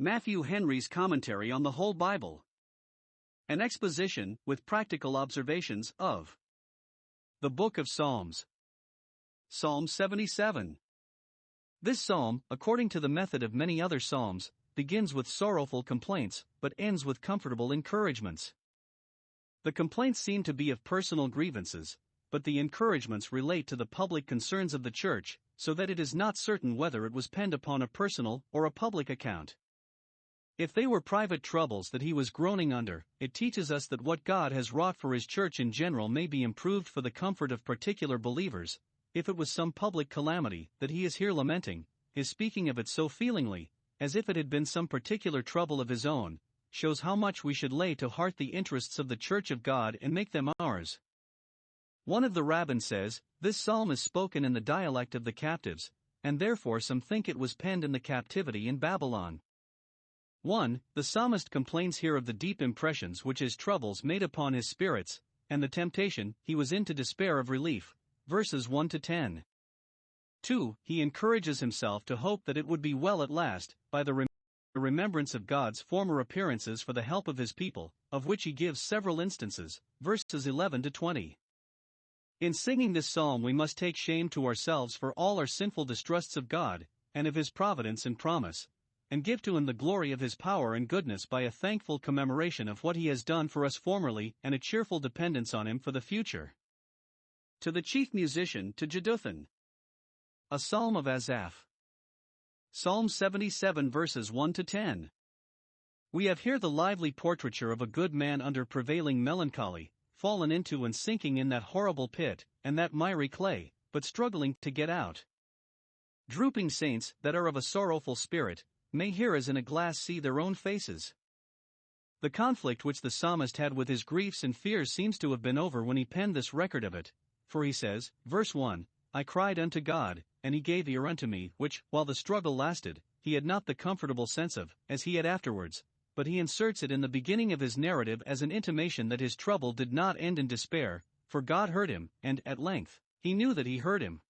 Matthew Henry's Commentary on the Whole Bible. An exposition, with practical observations, of the Book of Psalms. Psalm 77. This psalm, according to the method of many other psalms, begins with sorrowful complaints, but ends with comfortable encouragements. The complaints seem to be of personal grievances, but the encouragements relate to the public concerns of the church, so that it is not certain whether it was penned upon a personal or a public account. If they were private troubles that he was groaning under, it teaches us that what God has wrought for his church in general may be improved for the comfort of particular believers. If it was some public calamity that he is here lamenting, his speaking of it so feelingly, as if it had been some particular trouble of his own, shows how much we should lay to heart the interests of the church of God and make them ours. One of the rabbins says, this psalm is spoken in the dialect of the captives, and therefore some think it was penned in the captivity in Babylon. 1. The psalmist complains here of the deep impressions which his troubles made upon his spirits, and the temptation he was in to despair of relief, verses 1 to 10. 2. He encourages himself to hope that it would be well at last, by the remembrance of God's former appearances for the help of his people, of which he gives several instances, verses 11 to 20. In singing this psalm we must take shame to ourselves for all our sinful distrusts of God, and of his providence and promise, and give to him the glory of his power and goodness by a thankful commemoration of what he has done for us formerly and a cheerful dependence on him for the future. To the chief musician, to Jeduthun. A psalm of Asaph. Psalm 77 verses 1 to 10. We have here the lively portraiture of a good man under prevailing melancholy, fallen into and sinking in that horrible pit, and that miry clay, but struggling to get out. Drooping saints, that are of a sorrowful spirit, may here as in a glass see their own faces. The conflict which the psalmist had with his griefs and fears seems to have been over when he penned this record of it, for he says, verse 1, I cried unto God, and he gave ear unto me, which, while the struggle lasted, he had not the comfortable sense of, as he had afterwards, but he inserts it in the beginning of his narrative as an intimation that his trouble did not end in despair, for God heard him, and, at length, he knew that he heard him.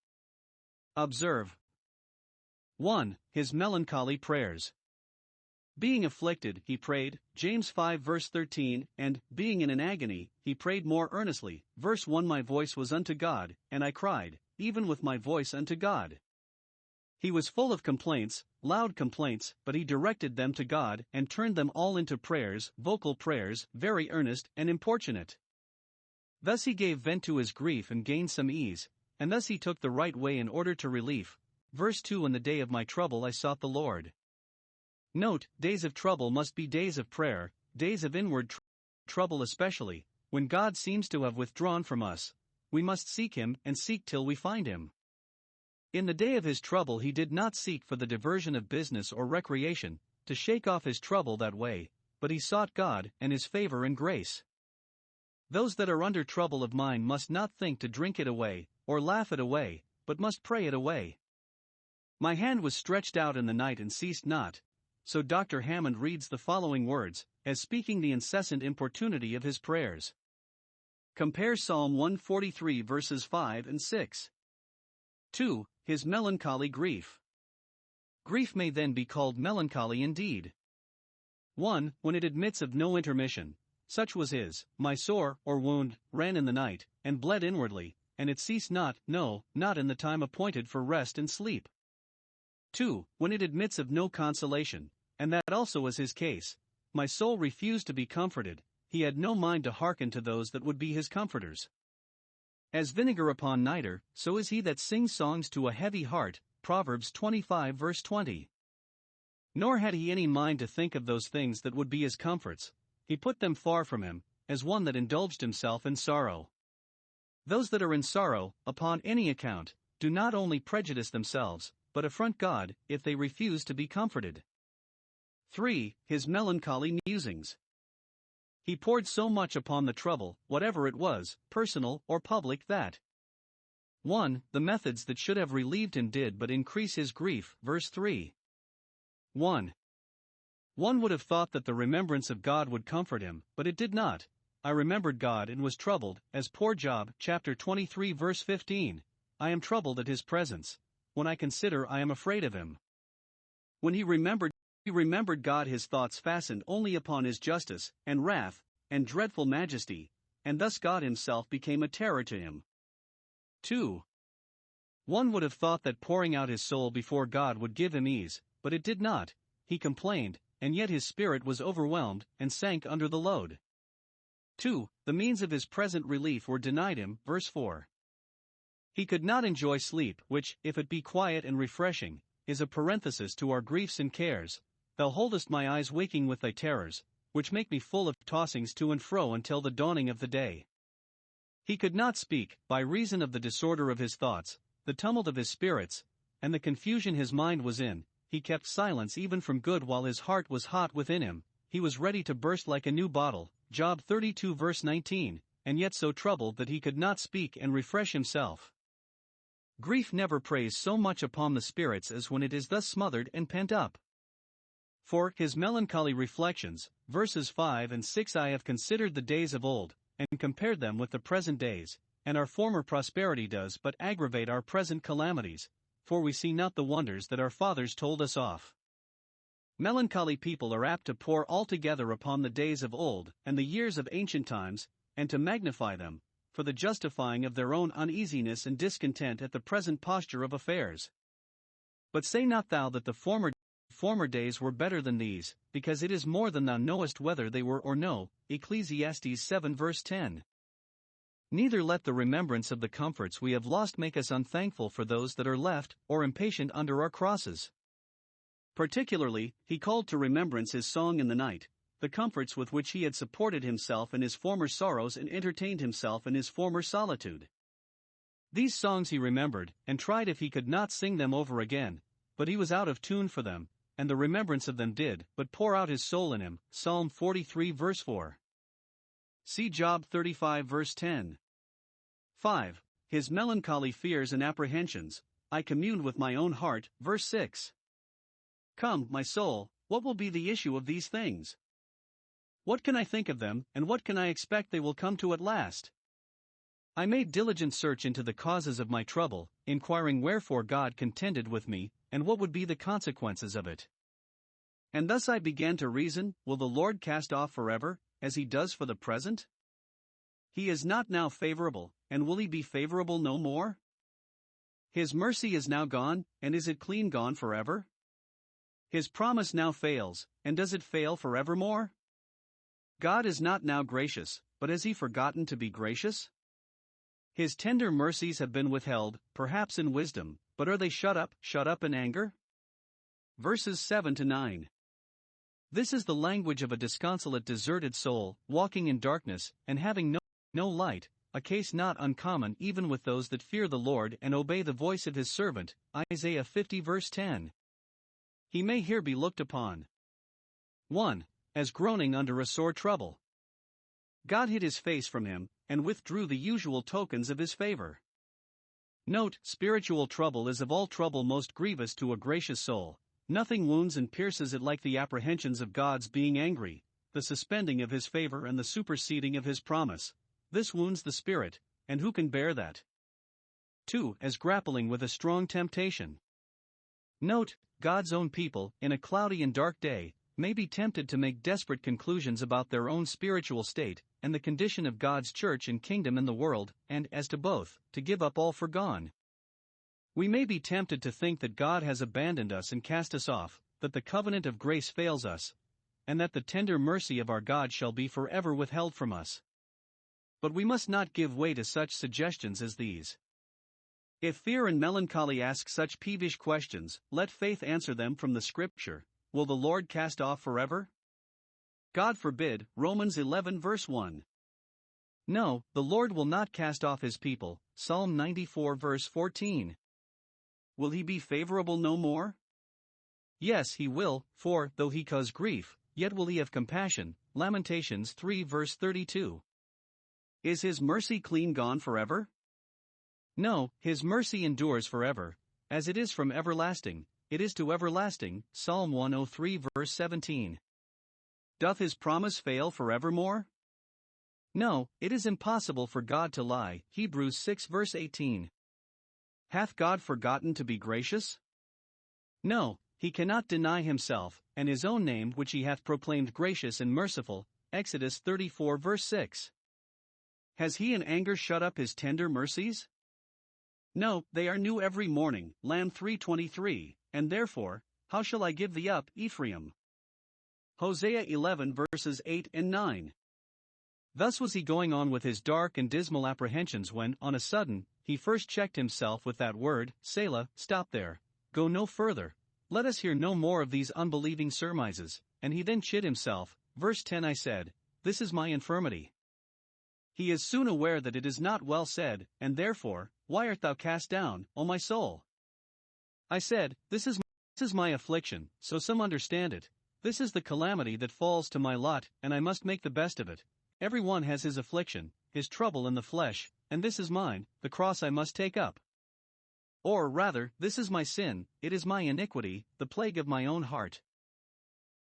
Observe. 1. His melancholy prayers. Being afflicted, he prayed, James 5 verse 13, and, being in an agony, he prayed more earnestly, verse 1 My voice was unto God, and I cried, even with my voice unto God. He was full of complaints, loud complaints, but he directed them to God, and turned them all into prayers, vocal prayers, very earnest and importunate. Thus he gave vent to his grief and gained some ease, and thus he took the right way in order to relief. Verse 2 In the day of my trouble I sought the Lord. Note, days of trouble must be days of prayer, days of inward trouble especially, when God seems to have withdrawn from us. We must seek him, and seek till we find him. In the day of his trouble he did not seek for the diversion of business or recreation, to shake off his trouble that way, but he sought God, and his favor and grace. Those that are under trouble of mind must not think to drink it away, or laugh it away, but must pray it away. My hand was stretched out in the night and ceased not. So Dr. Hammond reads the following words, as speaking the incessant importunity of his prayers. Compare Psalm 143 verses 5 and 6. 2. His melancholy grief. Grief may then be called melancholy indeed. 1. When it admits of no intermission, such was his, my sore, or wound, ran in the night, and bled inwardly, and it ceased not, no, not in the time appointed for rest and sleep. 2. When it admits of no consolation, and that also was his case, my soul refused to be comforted, he had no mind to hearken to those that would be his comforters. As vinegar upon nitre, so is he that sings songs to a heavy heart, Proverbs 25 verse 20. Nor had he any mind to think of those things that would be his comforts, he put them far from him, as one that indulged himself in sorrow. Those that are in sorrow, upon any account, do not only prejudice themselves, but affront God, if they refuse to be comforted. 3. His melancholy musings. He poured so much upon the trouble, whatever it was, personal or public, that 1. The methods that should have relieved him did but increase his grief, verse 3. 1. One would have thought that the remembrance of God would comfort him, but it did not. I remembered God and was troubled, as poor Job, chapter 23 verse 15. I am troubled at his presence. When I consider I am afraid of him. When he remembered He remembered God, his thoughts fastened only upon his justice, and wrath, and dreadful majesty, and thus God himself became a terror to him. 2. One would have thought that pouring out his soul before God would give him ease, but it did not. He complained, and yet his spirit was overwhelmed, and sank under the load. 2. The means of his present relief were denied him, verse 4. He could not enjoy sleep, which, if it be quiet and refreshing, is a parenthesis to our griefs and cares. Thou holdest my eyes waking with thy terrors, which make me full of tossings to and fro until the dawning of the day. He could not speak, by reason of the disorder of his thoughts, the tumult of his spirits, and the confusion his mind was in. He kept silence even from good while his heart was hot within him. He was ready to burst like a new bottle, Job 32 verse 19, and yet so troubled that he could not speak and refresh himself. Grief never preys so much upon the spirits as when it is thus smothered and pent up. For his melancholy reflections, verses 5 and 6, I have considered the days of old, and compared them with the present days, and our former prosperity does but aggravate our present calamities, for we see not the wonders that our fathers told us of. Melancholy people are apt to pour altogether upon the days of old and the years of ancient times, and to magnify them, for the justifying of their own uneasiness and discontent at the present posture of affairs. But say not thou that the former days were better than these, because it is more than thou knowest whether they were or no, Ecclesiastes 7 verse 10. Neither let the remembrance of the comforts we have lost make us unthankful for those that are left, or impatient under our crosses. Particularly, he called to remembrance his song in the night, the comforts with which he had supported himself in his former sorrows and entertained himself in his former solitude. These songs he remembered, and tried if he could not sing them over again, but he was out of tune for them, and the remembrance of them did but pour out his soul in him, Psalm 43 verse 4. See Job 35 verse 10. 5. His melancholy fears and apprehensions, I communed with my own heart, verse 6. Come, my soul, what will be the issue of these things? What can I think of them, and what can I expect they will come to at last? I made diligent search into the causes of my trouble, inquiring wherefore God contended with me, and what would be the consequences of it. And thus I began to reason, will the Lord cast off forever, as he does for the present? He is not now favorable, and will he be favorable no more? His mercy is now gone, and is it clean gone forever? His promise now fails, and does it fail forevermore? God is not now gracious, but has he forgotten to be gracious? His tender mercies have been withheld, perhaps in wisdom, but are they shut up in anger? Verses 7 to 9. This is the language of a disconsolate, deserted soul, walking in darkness, and having no light, a case not uncommon even with those that fear the Lord and obey the voice of his servant, Isaiah 50 verse 10. He may here be looked upon. 1. As groaning under a sore trouble. God hid his face from him, and withdrew the usual tokens of his favor. Note, spiritual trouble is of all trouble most grievous to a gracious soul. Nothing wounds and pierces it like the apprehensions of God's being angry, the suspending of his favor and the superseding of his promise. This wounds the spirit, and who can bear that? 2. As grappling with a strong temptation. Note, God's own people, in a cloudy and dark day, may be tempted to make desperate conclusions about their own spiritual state, and the condition of God's church and kingdom in the world, and, as to both, to give up all for gone. We may be tempted to think that God has abandoned us and cast us off, that the covenant of grace fails us, and that the tender mercy of our God shall be forever withheld from us. But we must not give way to such suggestions as these. If fear and melancholy ask such peevish questions, let faith answer them from the Scripture. Will the Lord cast off forever? God forbid, Romans 11 verse 1. No, the Lord will not cast off his people, Psalm 94 verse 14. Will he be favorable no more? Yes, he will, for, though he cause grief, yet will he have compassion, Lamentations 3 verse 32. Is his mercy clean gone forever? No, his mercy endures forever, as it is from everlasting, it is to everlasting, Psalm 103 verse 17. Doth his promise fail forevermore? No, it is impossible for God to lie, Hebrews 6 verse 18. Hath God forgotten to be gracious? No, He cannot deny himself, and his own name which he hath proclaimed gracious and merciful. Exodus 34 verse 6. Has he in anger shut up his tender mercies? No, they are new every morning. Lamb 3:23, and therefore, how shall I give thee up, Ephraim? Hosea 11 verses 8 and 9. Thus was he going on with his dark and dismal apprehensions when, on a sudden, he first checked himself with that word, Selah. Stop there. Go no further. Let us hear no more of these unbelieving surmises. And he then chid himself. Verse 10. I said, this is my infirmity. He is soon aware that it is not well said, and therefore, why art thou cast down, O my soul? I said, this is my affliction, so some understand it. This is the calamity that falls to my lot, and I must make the best of it. Every one has his affliction, his trouble in the flesh, and this is mine, the cross I must take up. Or rather, this is my sin, it is my iniquity, the plague of my own heart.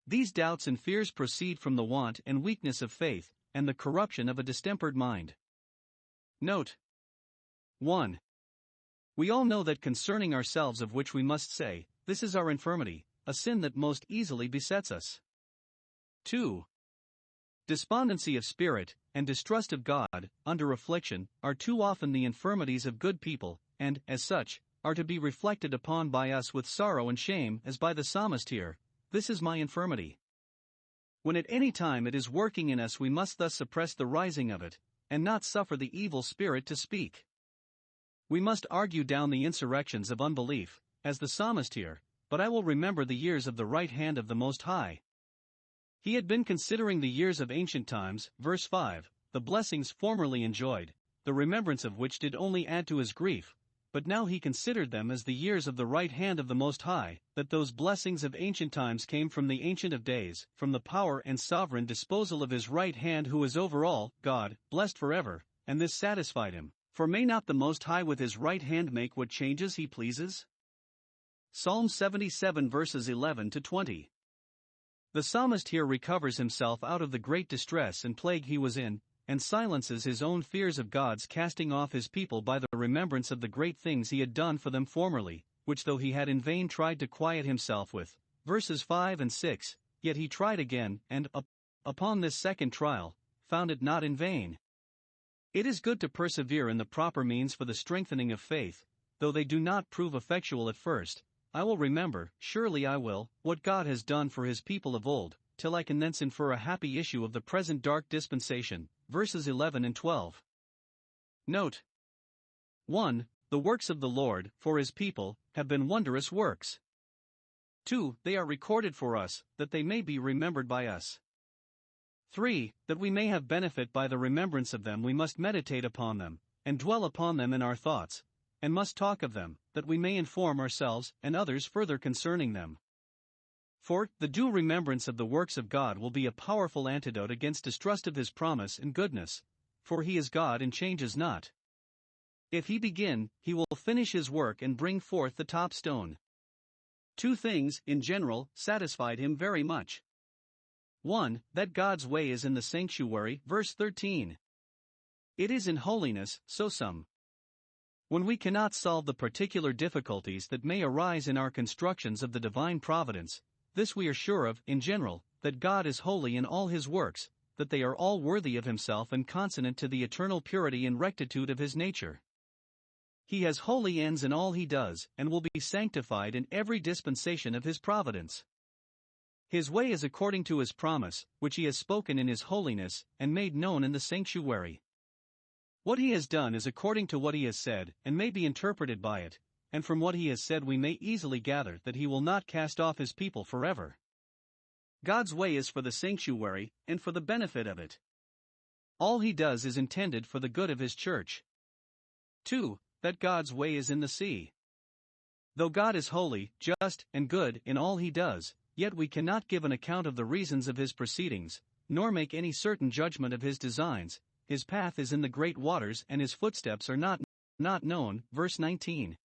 These doubts and fears proceed from the want and weakness of faith, and the corruption of a distempered mind. Note 1. We all know that concerning ourselves of which we must say, this is our infirmity, a sin that most easily besets us. 2. Despondency of spirit, and distrust of God, under affliction, are too often the infirmities of good people, and, as such, are to be reflected upon by us with sorrow and shame, as by the psalmist here, this is my infirmity. When at any time it is working in us, we must thus suppress the rising of it, and not suffer the evil spirit to speak. We must argue down the insurrections of unbelief, as the psalmist here, but I will remember the years of the right hand of the Most High. He had been considering the years of ancient times, verse 5, the blessings formerly enjoyed, the remembrance of which did only add to his grief, but now he considered them as the years of the right hand of the Most High, that those blessings of ancient times came from the Ancient of Days, from the power and sovereign disposal of his right hand who is over all, God, blessed forever, and this satisfied him, for may not the Most High with his right hand make what changes he pleases? Psalm 77 verses 11 to 20. The psalmist here recovers himself out of the great distress and plague he was in, and silences his own fears of God's casting off his people by the remembrance of the great things he had done for them formerly, which though he had in vain tried to quiet himself with, verses 5 and 6, yet he tried again, and, upon this second trial, found it not in vain. It is good to persevere in the proper means for the strengthening of faith, though they do not prove effectual at first. I will remember, surely I will, what God has done for his people of old, till I can thence infer a happy issue of the present dark dispensation, verses 11 and 12. Note 1. The works of the Lord, for his people, have been wondrous works. 2. They are recorded for us, that they may be remembered by us. 3. That we may have benefit by the remembrance of them, we must meditate upon them, and dwell upon them in our thoughts, and must talk of them, that we may inform ourselves and others further concerning them. For, the due remembrance of the works of God will be a powerful antidote against distrust of his promise and goodness, for he is God and changes not. If he begin, he will finish his work and bring forth the top stone. Two things, in general, satisfied him very much. 1. That God's way is in the sanctuary, verse 13. It is in holiness, so some. When we cannot solve the particular difficulties that may arise in our constructions of the divine providence, this we are sure of, in general, that God is holy in all his works, that they are all worthy of himself and consonant to the eternal purity and rectitude of his nature. He has holy ends in all he does, and will be sanctified in every dispensation of his providence. His way is according to his promise, which he has spoken in his holiness, and made known in the sanctuary. What he has done is according to what he has said, and may be interpreted by it, and from what he has said we may easily gather that he will not cast off his people forever. God's way is for the sanctuary, and for the benefit of it. All he does is intended for the good of his church. 2. That God's way is in the sea. Though God is holy, just, and good in all he does, yet we cannot give an account of the reasons of his proceedings, nor make any certain judgment of his designs. His path is in the great waters and his footsteps are not known, verse 19.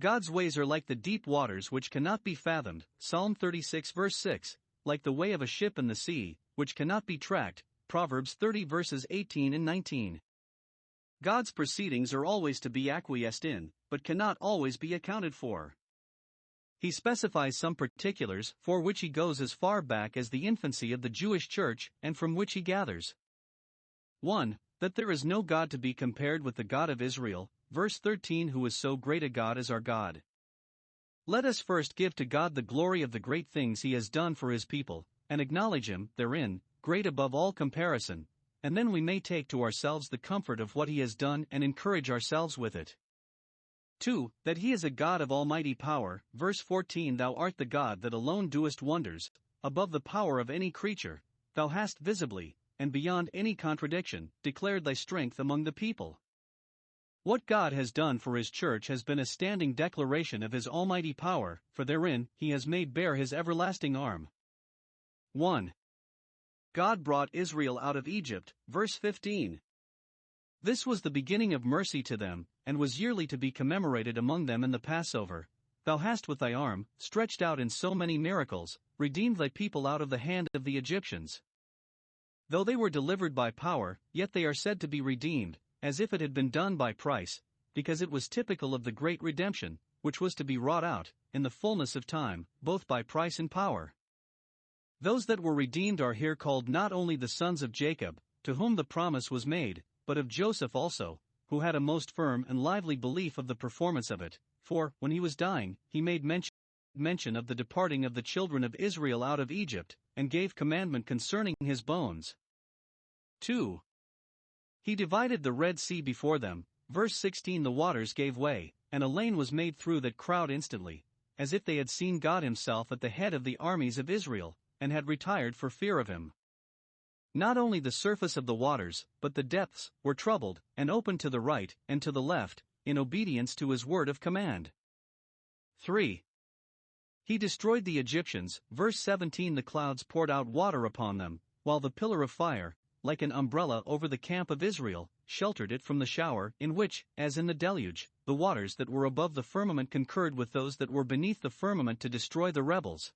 God's ways are like the deep waters which cannot be fathomed, Psalm 36 verse 6, like the way of a ship in the sea, which cannot be tracked, Proverbs 30 verses 18 and 19. God's proceedings are always to be acquiesced in, but cannot always be accounted for. He specifies some particulars for which he goes as far back as the infancy of the Jewish church and from which he gathers 1. That there is no God to be compared with the God of Israel, verse 13, who is so great a God as our God. Let us first give to God the glory of the great things he has done for his people, and acknowledge him therein, great above all comparison, and then we may take to ourselves the comfort of what he has done and encourage ourselves with it. 2. That he is a God of almighty power, verse 14, thou art the God that alone doest wonders, above the power of any creature, thou hast visibly, and beyond any contradiction, declared thy strength among the people. What God has done for his church has been a standing declaration of his almighty power, for therein he has made bare his everlasting arm. 1. God brought Israel out of Egypt, verse 15. This was the beginning of mercy to them, and was yearly to be commemorated among them in the Passover. Thou hast with thy arm, stretched out in so many miracles, redeemed thy people out of the hand of the Egyptians. Though they were delivered by power, yet they are said to be redeemed, as if it had been done by price, because it was typical of the great redemption, which was to be wrought out, in the fullness of time, both by price and power. Those that were redeemed are here called not only the sons of Jacob, to whom the promise was made, but of Joseph also, who had a most firm and lively belief of the performance of it, for, when he was dying, he made mention of the departing of the children of Israel out of Egypt, and gave commandment concerning his bones. 2. He divided the Red Sea before them, verse 16, the waters gave way, and a lane was made through that crowd instantly, as if they had seen God himself at the head of the armies of Israel, and had retired for fear of him. Not only the surface of the waters, but the depths, were troubled, and opened to the right and to the left, in obedience to his word of command. 3. He destroyed the Egyptians, verse 17, the clouds poured out water upon them, while the pillar of fire, like an umbrella over the camp of Israel, sheltered it from the shower, in which, as in the deluge, the waters that were above the firmament concurred with those that were beneath the firmament to destroy the rebels.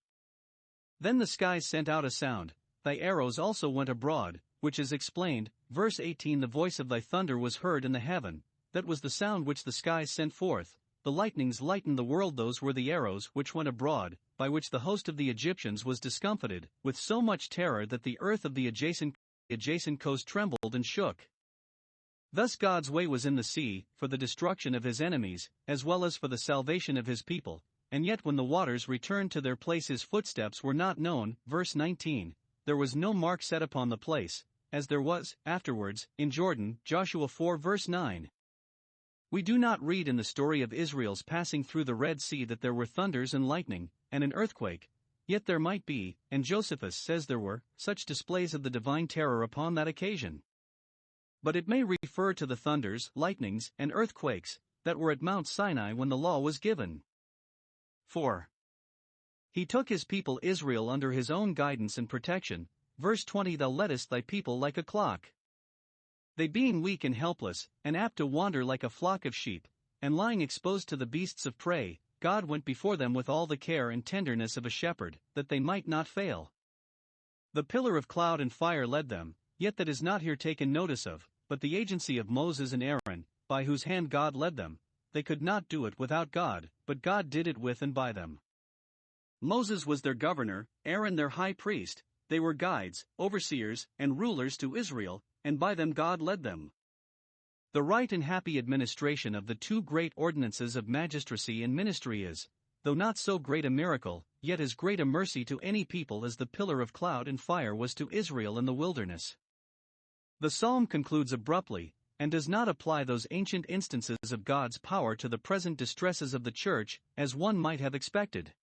Then the skies sent out a sound, thy arrows also went abroad, which is explained, verse 18, the voice of thy thunder was heard in the heaven, that was the sound which the skies sent forth, the lightnings lightened the world, those were the arrows which went abroad, by which the host of the Egyptians was discomfited, with so much terror that the earth of the adjacent coast trembled and shook. Thus God's way was in the sea, for the destruction of his enemies, as well as for the salvation of his people, and yet when the waters returned to their place his footsteps were not known, verse 19, there was no mark set upon the place, as there was, afterwards, in Jordan, Joshua 4 verse 9. We do not read in the story of Israel's passing through the Red Sea that there were thunders and lightning, and an earthquake, yet there might be, and Josephus says there were, such displays of the divine terror upon that occasion. But it may refer to the thunders, lightnings, and earthquakes, that were at Mount Sinai when the law was given. 4. He took his people Israel under his own guidance and protection, verse 20, thou leddest thy people like a clock. They being weak and helpless, and apt to wander like a flock of sheep, and lying exposed to the beasts of prey, God went before them with all the care and tenderness of a shepherd, that they might not fail. The pillar of cloud and fire led them, yet that is not here taken notice of, but the agency of Moses and Aaron, by whose hand God led them. They could not do it without God, but God did it with and by them. Moses was their governor, Aaron their high priest, they were guides, overseers, and rulers to Israel, and by them God led them. The right and happy administration of the two great ordinances of magistracy and ministry is, though not so great a miracle, yet as great a mercy to any people as the pillar of cloud and fire was to Israel in the wilderness. The psalm concludes abruptly, and does not apply those ancient instances of God's power to the present distresses of the church, as one might have expected.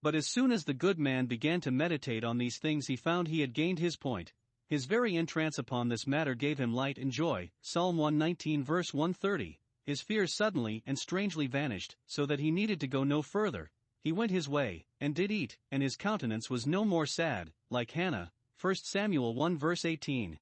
But as soon as the good man began to meditate on these things, he found he had gained his point. His very entrance upon this matter gave him light and joy. Psalm 119 verse 130. His fears suddenly and strangely vanished, so that he needed to go no further. He went his way, and did eat, and his countenance was no more sad, like Hannah. 1 Samuel 1 verse 18.